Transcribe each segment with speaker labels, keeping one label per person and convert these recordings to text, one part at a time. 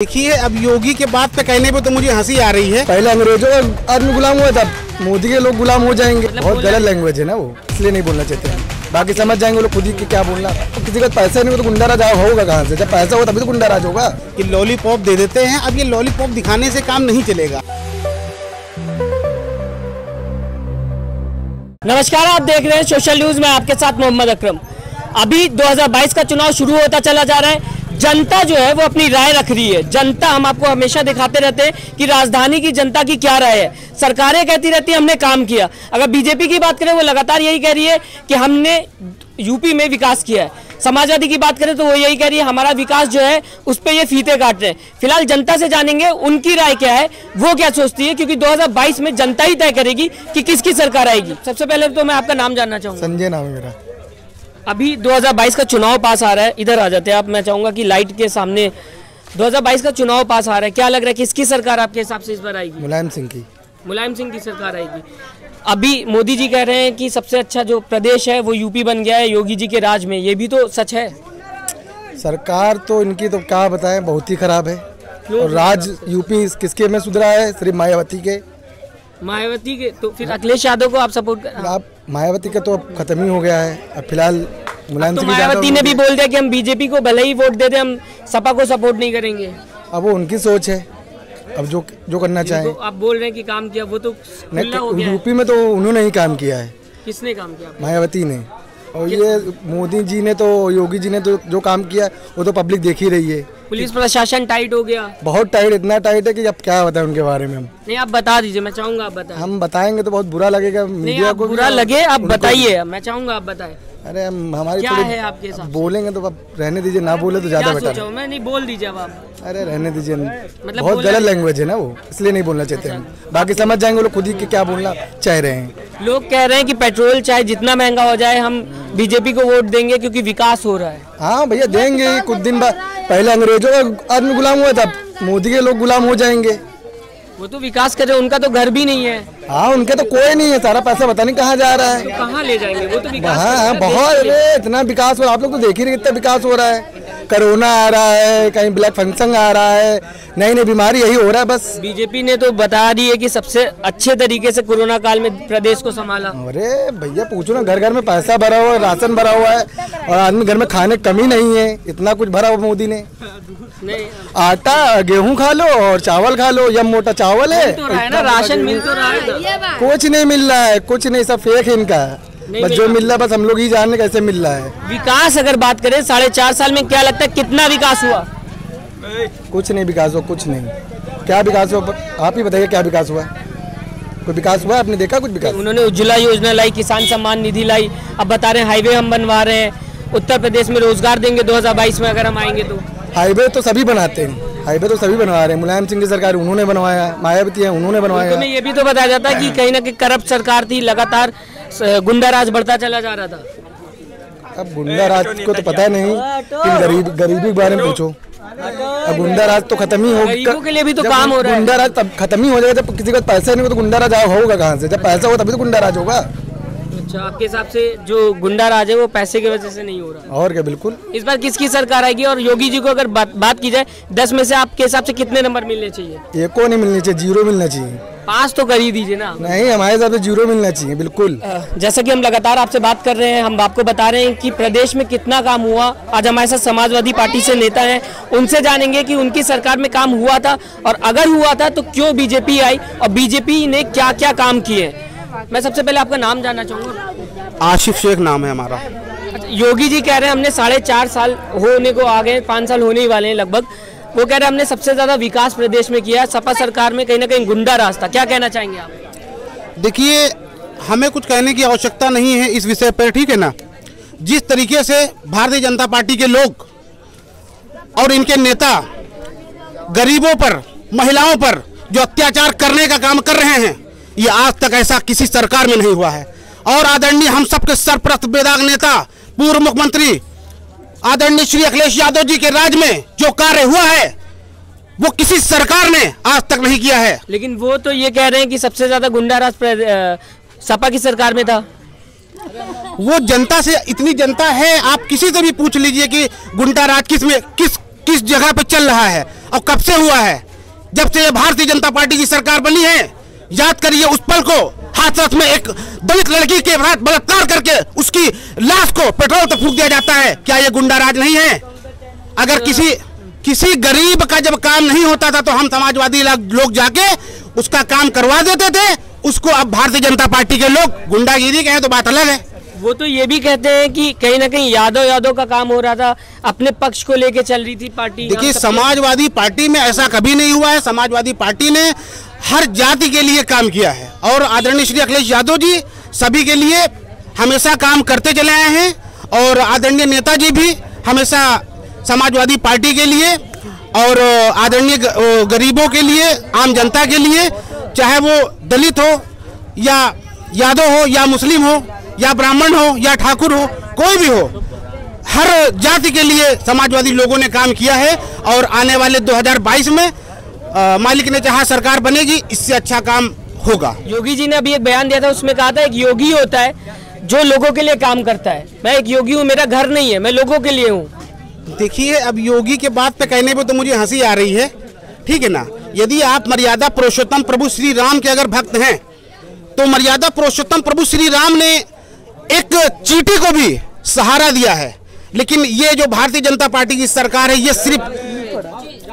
Speaker 1: देखिए, अब योगी के बात पे कहने पे तो मुझे हंसी आ रही है।
Speaker 2: पहले अंग्रेजों का आदमी गुलाम हुआ था, मोदी के लोग गुलाम हो जाएंगे। बहुत गलत लैंग्वेज है ना वो, इसलिए नहीं बोलना चाहते हैं। बाकी समझ जाएंगे लोग खुद ही कि क्या बोलना। तो किसी का पैसा नहीं हो तो गुंडा राज होगा कहाँ से? जब पैसा हो तभी तो गुंडा राज होगा।
Speaker 1: कि लॉलीपॉप दे देते हैं। अब ये लॉलीपॉप दिखाने से काम नहीं चलेगा।
Speaker 3: नमस्कार, आप देख रहे हैं सोशल न्यूज में आपके साथ मोहम्मद अकरम। अभी 2022 का चुनाव शुरू होता चला जा रहा है। जनता जो है वो अपनी राय रख रही है। जनता, हम आपको हमेशा दिखाते रहते हैं कि राजधानी की जनता की क्या राय है। सरकारें कहती रहती है हमने काम किया। अगर बीजेपी की बात करें वो लगातार यही कह रही है कि हमने यूपी में विकास किया है। समाजवादी की बात करें तो वो यही कह रही है हमारा विकास जो है उस पर ये फीते काट रहे हैं। फिलहाल जनता से जानेंगे उनकी राय क्या है, वो क्या सोचती है, क्योंकि 2022 में जनता ही तय करेगी कि किसकी सरकार आएगी। सबसे पहले तो मैं आपका नाम जानना चाहूँगा।
Speaker 2: संजय नाम है मेरा।
Speaker 3: अभी 2022 का चुनाव पास आ रहा है, इधर आ जाते हैं आप। मैं चाहूंगा कि लाइट के सामने 2022 का चुनाव पास आ रहा है, क्या लग रहा है किसकी सरकार आपके हिसाब से इस बार आएगी?
Speaker 2: मुलायम सिंह की।
Speaker 3: मुलायम सिंह की सरकार आएगी। अभी मोदी जी कह रहे हैं कि सबसे अच्छा जो प्रदेश है वो यूपी बन गया है योगी जी के राज में, ये भी तो सच है।
Speaker 2: सरकार तो इनकी तो क्या बताएं, बहुत ही खराब है। और राज यूपी किसके में सुधरा है? सिर्फ मायावती के।
Speaker 3: मायावती के? तो फिर अखिलेश यादव को आप सपोर्ट कर?
Speaker 2: आप मायावती का तो अब खत्म ही हो गया है। अब फिलहाल मुलायम
Speaker 3: तो
Speaker 2: सिंह
Speaker 3: मायावती ने भी बोल दिया कि हम बीजेपी को भले ही वोट दे दें, हम सपा को सपोर्ट नहीं करेंगे।
Speaker 2: अब वो उनकी सोच है, अब जो करना चाहें।
Speaker 3: आप बोल रहे हैं कि काम किया, वो तो खुला हो गया है।
Speaker 2: यूपी में तो उन्होंने ही काम किया है।
Speaker 3: किसने काम किया?
Speaker 2: मायावती ने। और ये मोदी जी ने तो, योगी जी ने तो जो काम किया वो तो पब्लिक देख ही रही है।
Speaker 3: पुलिस प्रशासन टाइट हो गया,
Speaker 2: बहुत टाइट, इतना टाइट है कि अब क्या बताएं उनके बारे में हम।
Speaker 3: नहीं, आप बता दीजिए, मैं चाहूंगा आप बताएं।
Speaker 2: हम बताएंगे तो बहुत बुरा लगेगा मीडिया को।
Speaker 3: बुरा लगे आप बताइए, मैं चाहूंगा आप बताएं।
Speaker 2: अरे हमारी
Speaker 3: क्या है आपके साथ?
Speaker 2: बोलेंगे तो अब रहने दीजिए, ना बोले तो ज्यादा बेटर है।
Speaker 3: मैं नहीं बोल दीजिए अब आप।
Speaker 2: अरे रहने दीजिए, मतलब बहुत गलत लैंग्वेज है ना वो, इसलिए नहीं बोलना चाहते हैं। बाकी समझ जाएंगे लोग खुद ही कि क्या बोलना चाह रहे हैं।
Speaker 3: लोग कह रहे हैं कि पेट्रोल चाहे जितना महंगा हो जाए हम बीजेपी को वोट देंगे क्योंकि विकास हो रहा है।
Speaker 2: हाँ भैया देंगे, कुछ दिन बाद। पहले अंग्रेजों का आदमी गुलाम हुआ था, मोदी के लोग गुलाम हो जाएंगे।
Speaker 3: वो तो विकास कर रहे हैं, उनका तो घर भी नहीं है।
Speaker 2: हाँ, उनके तो कोई नहीं है, सारा पैसा पता नहीं कहाँ जा रहा है।
Speaker 3: तो कहाँ ले जाएंगे? वो तो विकास।
Speaker 2: हाँ, बहुत इतना विकास हो रहा है। आप लोग तो देख ही रहे कितना विकास हो रहा है। कोरोना आ रहा है, कहीं ब्लैक फंक्शन आ रहा है, नई नई बीमारी, यही हो रहा है बस।
Speaker 3: बीजेपी ने तो बता दी है कि सबसे अच्छे तरीके से कोरोना काल में प्रदेश को संभाला।
Speaker 2: अरे भैया पूछो ना, घर घर में पैसा भरा हुआ है, राशन भरा हुआ है, और आदमी घर में खाने की कमी नहीं है। इतना कुछ भरा हुआ मोदी ने।
Speaker 3: नहीं,
Speaker 2: आटा गेहूं खा लो और चावल खा लो, या मोटा चावल है
Speaker 3: तो रहा है ना, राशन मिल तो रहा है।
Speaker 2: कुछ नहीं मिल रहा है, कुछ नहीं, सब फेक है इनका। बस जो मिल रहा है बस हम लोग ही जान रहे कैसे मिल रहा है।
Speaker 3: विकास अगर बात करें 4.5 साल में, क्या लगता है कितना विकास हुआ?
Speaker 2: कुछ नहीं विकास हुआ, कुछ नहीं। क्या विकास हुआ आप ही बताइए, क्या विकास हुआ? कोई विकास हुआ? आपने देखा कुछ विकास?
Speaker 3: उन्होंने उज्ज्वला योजना लाई, किसान सम्मान निधि लाई, अब बता रहे हैं हाईवे हम बनवा रहे हैं, उत्तर प्रदेश में रोजगार देंगे 2022 में अगर हम आएंगे तो।
Speaker 2: हाईवे तो सभी बनाते हैं, हाईवे तो सभी बनवा रहे हैं। मुलायम सिंह की सरकार उन्होंने बनवाया, मायावती है उन्होंने बनवाया।
Speaker 3: तो ये भी तो बताया जाता है कि कहीं ना कहीं करप्ट सरकार थी, लगातार गुंडा राज बढ़ता चला जा रहा था।
Speaker 2: अब गुंडा राज को तो पता नहीं, गरीबी के बारे में पूछो। अब गुंडा राज तो खत्म ही होगा,
Speaker 3: गरीबों के लिए भी तो काम हो रहा है।
Speaker 2: गुंडा राज तब खत्म ही हो जाएगा जब किसी का पैसा नहीं हो तो गुंडा राज होगा कहाँ से? जब पैसा हो तभी तो गुंडा राज होगा।
Speaker 3: अच्छा, आपके हिसाब से जो गुंडा राज है वो पैसे की वजह से नहीं हो रहा?
Speaker 2: और क्या, बिल्कुल।
Speaker 3: इस बार किसकी सरकार आएगी? और योगी जी को अगर बात की जाए 10 में से आपके हिसाब से कितने नंबर मिलने चाहिए?
Speaker 2: एक को नहीं मिलनी चाहिए, 0 मिलना चाहिए।
Speaker 3: पास तो कर ही दीजिए ना।
Speaker 2: नहीं, हमारे हिसाब से 0 मिलना चाहिए, बिल्कुल।
Speaker 3: जैसा कि हम लगातार आपसे बात कर रहे हैं, हम आपको बता रहे हैं कि प्रदेश में कितना काम हुआ। आज हमारे साथ समाजवादी पार्टी से नेता हैं, उनसे जानेंगे कि उनकी सरकार में काम हुआ था, और अगर हुआ था तो क्यों बीजेपी आई और बीजेपी ने क्या क्या काम किए। मैं सबसे पहले आपका नाम जानना चाहूँगा।
Speaker 1: आशिफ शेख नाम है हमारा।
Speaker 3: अच्छा, योगी जी कह रहे हैं हमने 4.5 साल होने को आ गए, 5 साल होने ही वाले हैं लगभग। वो कह रहे हैं हमने सबसे ज्यादा विकास प्रदेश में किया। सपा सरकार में कहीं ना कहीं गुंडा राज था, क्या कहना चाहेंगे आप?
Speaker 1: देखिए, हमें कुछ कहने की आवश्यकता नहीं है इस विषय पर, ठीक है ना। जिस तरीके से भारतीय जनता पार्टी के लोग और इनके नेता गरीबों पर, महिलाओं पर जो अत्याचार करने का काम कर रहे हैं, ये आज तक ऐसा किसी सरकार में नहीं हुआ है। और आदरणीय हम सबके सरप्रस्त बेदाग नेता पूर्व मुख्यमंत्री आदरणीय श्री अखिलेश यादव जी के राज में जो कार्य हुआ है वो किसी सरकार ने आज तक नहीं किया है।
Speaker 3: लेकिन वो तो ये कह रहे हैं कि सबसे ज्यादा गुंडा राज सपा की सरकार में था।
Speaker 1: वो जनता से, इतनी जनता है, आप किसी से भी पूछ लीजिए कि गुंडा राज किस जगह पे चल रहा है। और कब से हुआ है? जब से ये भारतीय जनता पार्टी की सरकार बनी है। याद करिए उस पल को, हाथरस में एक दलित लड़की के साथ बलात्कार करके उसकी लाश को पेट्रोल से फूंक दिया जाता है। क्या ये गुंडा राज नहीं है? अगर किसी गरीब का जब काम नहीं होता था तो हम समाजवादी लोग जाके उसका काम करवा देते थे उसको। अब भारतीय जनता पार्टी के लोग गुंडागिरी के हैं तो बात अलग है।
Speaker 3: वो तो ये भी कहते हैं कि कहीं ना कहीं यादव का काम हो रहा था, अपने पक्ष को लेके चल रही थी पार्टी।
Speaker 1: देखिए, समाजवादी पार्टी में ऐसा कभी नहीं हुआ है। समाजवादी पार्टी ने हर जाति के लिए काम किया है और आदरणीय श्री अखिलेश यादव जी सभी के लिए हमेशा काम करते चले आए हैं और आदरणीय नेताजी भी हमेशा समाजवादी पार्टी के लिए और आदरणीय गरीबों के लिए, आम जनता के लिए, चाहे वो दलित हो या यादव हो या मुस्लिम हो या ब्राह्मण हो या ठाकुर हो, कोई भी हो, हर जाति के लिए समाजवादी लोगों ने काम किया है। और आने वाले 2022 में मालिक ने चाहा सरकार बनेगी, इससे अच्छा काम होगा।
Speaker 3: योगी जी ने अभी एक बयान दिया था, उसमें कहा था एक योगी होता है जो लोगों के लिए काम करता है। मैं एक योगी हूँ, मेरा घर नहीं है, मैं लोगों के लिए हूँ।
Speaker 1: देखिए, अब योगी के बात पे कहने पे तो मुझे हंसी आ रही है, ठीक है ना। यदि आप मर्यादा पुरुषोत्तम प्रभु श्री राम के अगर भक्त हैं तो मर्यादा पुरुषोत्तम प्रभु श्री राम ने एक चींटी को भी सहारा दिया है। लेकिन ये जो भारतीय जनता पार्टी की सरकार है, ये सिर्फ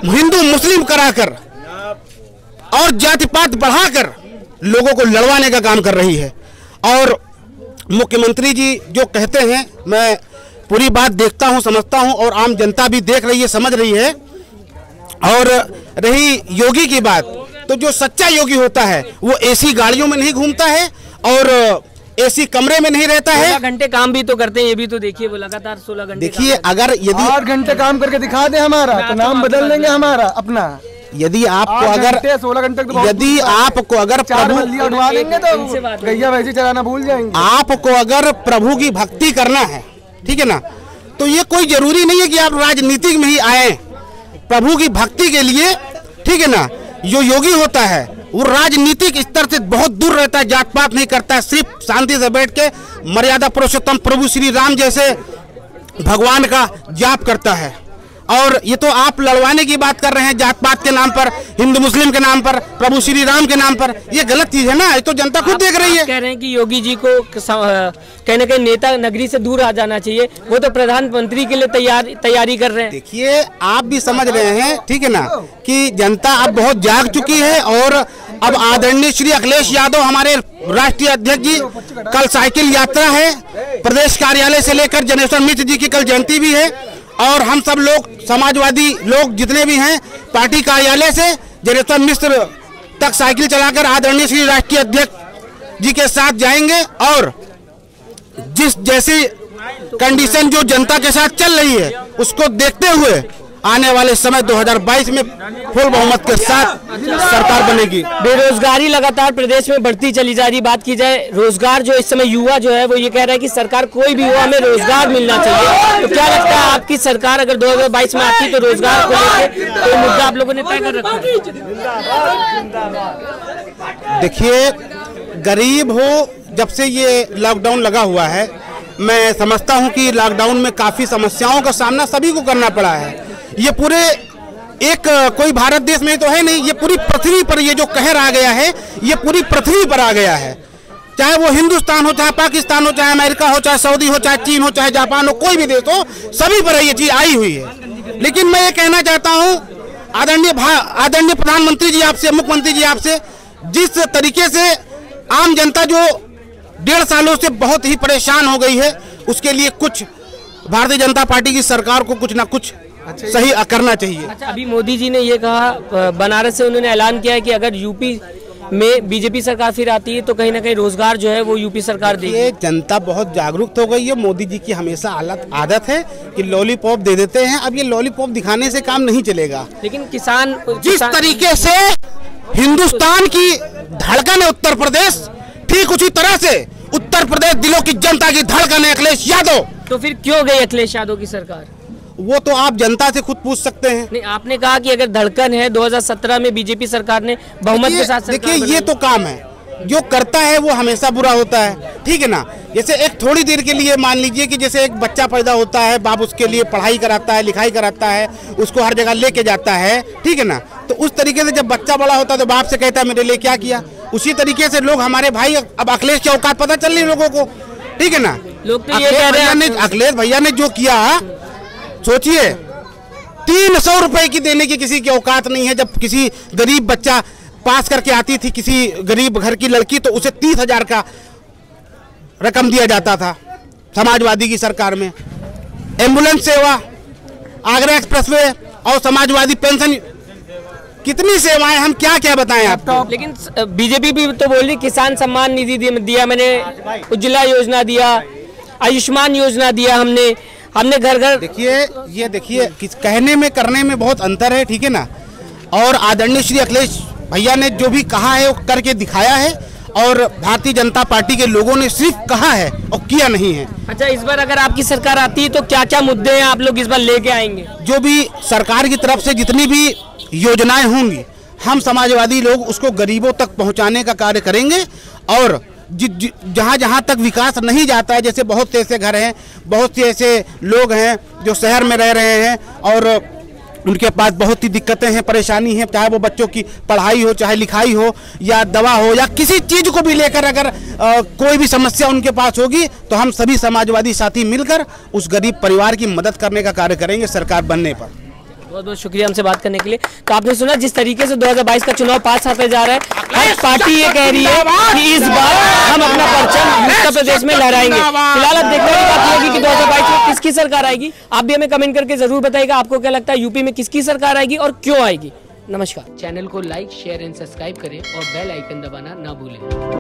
Speaker 1: हिंदू मुस्लिम कराकर और जाति पात बढ़ाकर लोगों को लड़वाने का काम कर रही है। और मुख्यमंत्री जी जो कहते हैं, मैं पूरी बात देखता हूं, समझता हूं और आम जनता भी देख रही है, समझ रही है। और रही योगी की बात, तो जो सच्चा योगी होता है वो एसी गाड़ियों में नहीं घूमता है और एसी कमरे में नहीं रहता है।
Speaker 3: 16 घंटे काम भी तो करते हैं, ये भी तो देखिए, वो लगातार 16 घंटे।
Speaker 1: देखिए, अगर यदि
Speaker 2: 8 घंटे काम करके दिखा दे हमारा तो नाम बदल देंगे हमारा अपना।
Speaker 1: यदि आपको अगर
Speaker 2: 16 घंटे
Speaker 1: यदि आपको अगर प्रभु
Speaker 2: उठवा देंगे तो गैया वैसे चलाना भूल जाएंगे।
Speaker 1: आपको अगर प्रभु की भक्ति करना है, ठीक है ना, तो ये कोई जरूरी नहीं है कि आप राजनीतिक में ही आए प्रभु की भक्ति के लिए, ठीक है ना। जो योगी होता है वो राजनीतिक स्तर से बहुत दूर रहता है, जात पात नहीं करता है, सिर्फ शांति से बैठ के मर्यादा पुरुषोत्तम प्रभु श्री राम जैसे भगवान का जाप करता है। और ये तो आप लड़वाने की बात कर रहे हैं जात पात के नाम पर, हिंदू मुस्लिम के नाम पर, प्रभु श्री राम के नाम पर। ये गलत चीज है ना, ये तो जनता खुद देख रही है।
Speaker 3: कह रहे हैं कि योगी जी को कहीं ना कहीं नेता नगरी से दूर आ जाना चाहिए, वो तो प्रधानमंत्री के लिए तैयारी कर रहे हैं।
Speaker 1: देखिए, आप भी समझ रहे हैं, ठीक है ना, कि जनता अब बहुत जाग चुकी है। और अब आदरणीय श्री अखिलेश यादव हमारे राष्ट्रीय अध्यक्ष जी, कल साइकिल यात्रा है, प्रदेश कार्यालय से लेकर जनेश्वर मिश्र जी की कल जयंती भी है। और हम सब लोग समाजवादी लोग जितने भी हैं पार्टी कार्यालय से जनेश्वर मिश्र तक साइकिल चलाकर आदरणीय श्री राष्ट्रीय अध्यक्ष जी के साथ जाएंगे। और जिस जैसी कंडीशन जो जनता के साथ चल रही है उसको देखते हुए आने वाले समय 2022 में फुल बहुमत के साथ सरकार बनेगी।
Speaker 3: बेरोजगारी लगातार प्रदेश में बढ़ती चली जा रही। बात की जाए रोजगार, जो इस समय युवा जो है वो ये कह रहा है कि सरकार कोई भी हो, हमें रोजगार मिलना चाहिए। तो क्या लगता है, आपकी सरकार अगर 2022 में आती तो रोजगार को लेकर कोई मुद्दा आप लोगों ने तय कर रखा है?
Speaker 1: देखिए, गरीब हो, जब से ये लॉकडाउन लगा हुआ है, मैं समझता हूं कि लॉकडाउन में काफी समस्याओं का सामना सभी को करना पड़ा है। ये पूरे एक कोई भारत देश में तो है नहीं, ये पूरी पृथ्वी पर ये जो कहर आ गया है, ये पूरी पृथ्वी पर आ गया है। चाहे वो हिंदुस्तान हो, चाहे पाकिस्तान हो, चाहे अमेरिका हो, चाहे सऊदी हो, चाहे चीन हो, चाहे जापान हो, कोई भी देश हो, सभी पर ये चीज आई हुई है। लेकिन मैं ये कहना चाहता हूँ आदरणीय प्रधानमंत्री जी आपसे, मुख्यमंत्री जी आपसे, जिस तरीके से आम जनता जो 1.5 सालों से बहुत ही परेशान हो गई है, उसके लिए कुछ भारतीय जनता पार्टी की सरकार को कुछ ना कुछ सही करना चाहिए।
Speaker 3: अच्छा, अभी मोदी जी ने ये कहा, बनारस से उन्होंने ऐलान किया है कि अगर यूपी में बीजेपी सरकार फिर आती है तो कहीं ना कहीं रोजगार जो है वो यूपी सरकार देगी।
Speaker 1: ये जनता बहुत जागरूक हो गई है। मोदी जी की हमेशा आदत है कि लॉलीपॉप दे देते हैं। अब ये लॉलीपॉप दिखाने से काम नहीं चलेगा।
Speaker 3: लेकिन किसान
Speaker 1: जिस तरीके से हिंदुस्तान की धड़कन है उत्तर प्रदेश, ठीक उसी तरह से उत्तर प्रदेश दिलों की जनता की धड़कन है अखिलेश यादव।
Speaker 3: तो फिर क्यों गई अखिलेश यादव की सरकार?
Speaker 1: वो तो आप जनता से खुद पूछ सकते हैं।
Speaker 3: नहीं, आपने कहा कि अगर धड़कन है, 2017 में बीजेपी सरकार ने बहुमत के साथ
Speaker 1: देखिए, ये तो काम है, जो करता है वो हमेशा बुरा होता है, ठीक है ना। जैसे एक थोड़ी देर के लिए मान लीजिए कि जैसे एक बच्चा पैदा होता है, बाप उसके लिए पढ़ाई कराता है, लिखाई कराता है, उसको हर जगह लेके जाता है, ठीक है ना। तो उस तरीके से जब बच्चा बड़ा होता है तो बाप से कहता है मेरे लिए क्या किया। उसी तरीके से लोग हमारे भाई, अब अखिलेश की औकात पता चल रही लोगों को, ठीक है ना।
Speaker 3: लोग तो ये कह रहे हैं
Speaker 1: अखिलेश भैया ने जो किया, सोचिए 300 रुपए की देने की किसी की औकात नहीं है। जब किसी गरीब बच्चा पास करके आती थी किसी गरीब घर की लड़की, तो उसे 30,000 का रकम दिया जाता था समाजवादी की सरकार में। एम्बुलेंस सेवा, आगरा एक्सप्रेसवे और समाजवादी पेंशन, कितनी सेवाएं, हम क्या क्या बताएं आपको।
Speaker 3: लेकिन बीजेपी भी तो बोल रही किसान सम्मान निधि दिया, मैंने उज्ज्वला योजना दिया, आयुष्मान योजना दिया, हमने घर घर।
Speaker 1: देखिए कहने में करने में बहुत अंतर है, ठीक है ना। और आदरणीय श्री अखिलेश भैया ने जो भी कहा है वो करके दिखाया है, और भारतीय जनता पार्टी के लोगों ने सिर्फ कहा है और किया नहीं है।
Speaker 3: अच्छा, इस बार अगर आपकी सरकार आती है तो क्या क्या मुद्दे हैं आप लोग इस बार लेके आएंगे? जो भी
Speaker 1: सरकार की तरफ से जितनी भी योजनाएं होंगी, हम समाजवादी लोग उसको गरीबों तक पहुंचाने का कार्य करेंगे। और जहां जहां तक विकास नहीं जाता है, जैसे बहुत से ऐसे घर हैं, बहुत से ऐसे लोग हैं जो शहर में रह रहे हैं और उनके पास बहुत ही दिक्कतें हैं, परेशानी है, चाहे वो बच्चों की पढ़ाई हो, चाहे लिखाई हो, या दवा हो, या किसी चीज़ को भी लेकर अगर कोई भी समस्या उनके पास होगी, तो हम सभी समाजवादी साथी मिलकर उस गरीब परिवार की मदद करने का कार्य करेंगे सरकार बनने पर।
Speaker 3: बहुत बहुत शुक्रिया हमसे बात करने के लिए। तो आपने सुना जिस तरीके से 2022 का चुनाव पास आते जा रहा है, हर पार्टी ये कह रही है कि इस बार हम अपना परचम उत्तर प्रदेश में लहराएंगे। फिलहाल अब देखने की बात होगी कि 2022 में किसकी सरकार आएगी। आप भी हमें कमेंट करके जरूर बताइएगा आपको क्या लगता है यूपी में किसकी सरकार आएगी और क्यों आएगी। नमस्कार। चैनल को लाइक, शेयर एंड सब्सक्राइब करें और बेल आइकन दबाना ना भूलें।